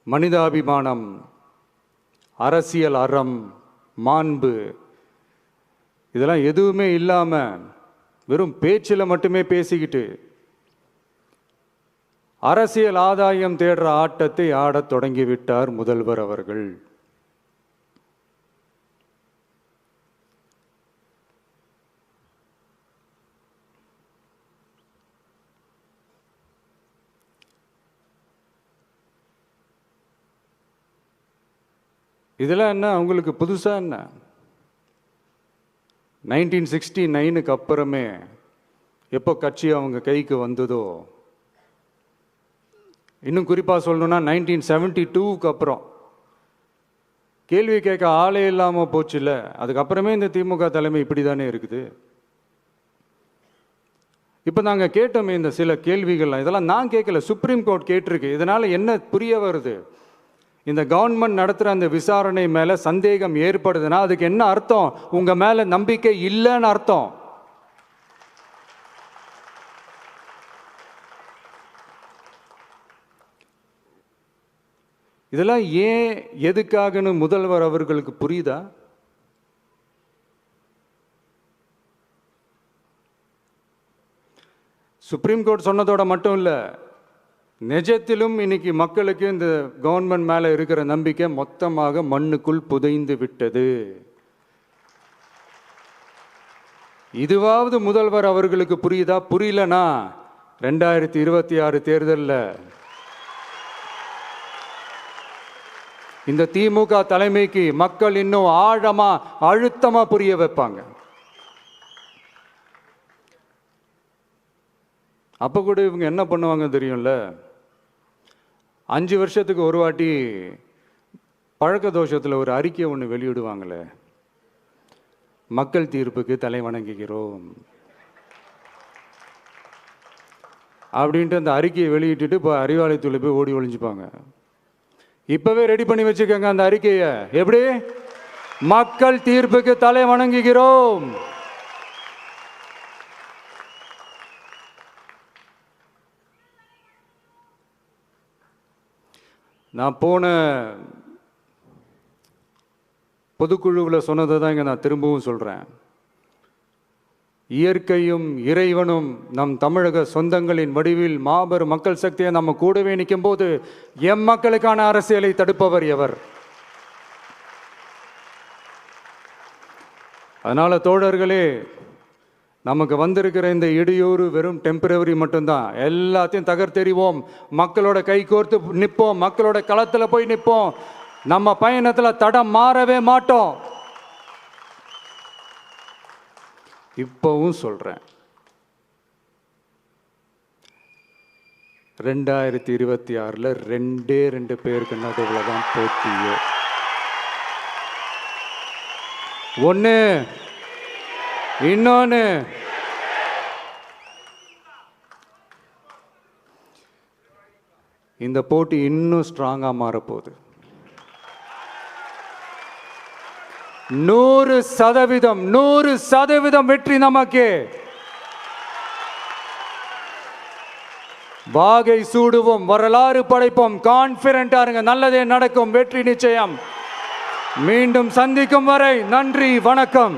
மனிதாபிமானம், அரசியல் அறம், மாண்பு இதெல்லாம் எதுவுமே இல்லாமல் வெறும் பேச்சில் மட்டுமே பேசிக்கிட்டு அரசியல் ஆதாயம் தேடுற ஆட்டத்தை ஆடத் தொடங்கிவிட்டார் முதல்வர் அவர்கள். இதெல்லாம் என்ன அவங்களுக்கு புதுசாக என்ன? 1969 அப்புறமே எப்போ கட்சி அவங்க கைக்கு வந்ததோ, இன்னும் குறிப்பாக சொல்லணும்னா 1972 அப்புறம் கேள்வி கேட்க ஆளே இல்லாமல் போச்சுல்ல. அதுக்கப்புறமே இந்த திமுக தலைமை இப்படி தானே இருக்குது. இப்போ நாங்கள் கேட்டோமே இந்த சில கேள்விகள்லாம், இதெல்லாம் நான் கேட்கல, சுப்ரீம் கோர்ட் கேட்டிருக்கு. இதனால் என்ன புரிய வருது? இந்த கவர்மெண்ட் நடத்துகிற அந்த விசாரணை மேலே சந்தேகம் ஏற்படுதுன்னா அதுக்கு என்ன அர்த்தம்? உங்கள் மேலே நம்பிக்கை இல்லைன்னு அர்த்தம். இதெல்லாம் ஏன் எதுக்காகன்னு முதல்வர் அவர்களுக்கு புரியுதா? சுப்ரீம் கோர்ட் சொன்னதோட மட்டும் இல்லை, நிஜத்திலும் இன்னைக்கு மக்களுக்கு இந்த கவர்மெண்ட் மேலே இருக்கிற நம்பிக்கை மொத்தமாக மண்ணுக்குள் புதைந்து விட்டது. இதுவாவது முதல்வர் அவர்களுக்கு புரியுதா? புரியலனா 2026 தேர்தலில் இந்த திமுக தலைமைக்கு மக்கள் இன்னும் ஆழமா அழுத்தமா புரிய வைப்பாங்க. அப்போ கூட இவங்க என்ன பண்ணுவாங்க தெரியும்ல? 5 வருஷத்துக்கு ஒரு வாட்டி பழக்க தோஷத்தில் ஒரு அறிக்கை ஒன்று வெளியிடுவாங்களே, மக்கள் தீர்ப்புக்கு தலை வணங்குகிறோம் அப்படின்ட்டு அந்த அறிக்கையை வெளியிட்டுட்டு இப்போ அறிவாலயத்தில் போய் ஓடி ஒளிஞ்சுப்பாங்க. இப்போவே ரெடி பண்ணி வச்சுக்கோங்க அந்த அறிக்கையை. எப்படி? மக்கள் தீர்ப்புக்கு தலை வணங்குகிறோம். நான் போன பொதுக்குழுவில் சொன்னதை தான் இங்கே நான் திரும்பவும் சொல்கிறேன். இயற்கையும் இறைவனும் நம் தமிழக சொந்தங்களின் வடிவில் மாபெரும் மக்கள் சக்தியை நம்ம கூடவே நிற்கும் போது எம் மக்களுக்கான அரசியலை தடுப்பவர் எவர்? அதனால் தோழர்களே, நமக்கு வந்திருக்கிற இந்த இடையூறு வெறும் டெம்பரவரி மட்டும்தான். எல்லாத்தையும் தகர்த்தெறிவோம், மக்களோட கை கோர்த்து நிற்போம், மக்களோட களத்தில் போய் நிற்போம். நம்ம பயணத்தில் தடம் மாறவே மாட்டோம். இப்பவும் சொல்றேன், 2026 2 பேருக்கு நடுவில் தான் போட்டியே. ஒன்று, இன்னொன்று இந்த போட்டி இன்னும் ஸ்ட்ராங்கா மாறப்போகுது. 100% வெற்றி நமக்கு. வாகை சூடுவோம், வரலாறு படைப்போம், கான்பிடென்டா இருங்க, நல்லதே நடக்கும், வெற்றி நிச்சயம். மீண்டும் சந்திக்கும் வரை நன்றி, வணக்கம்.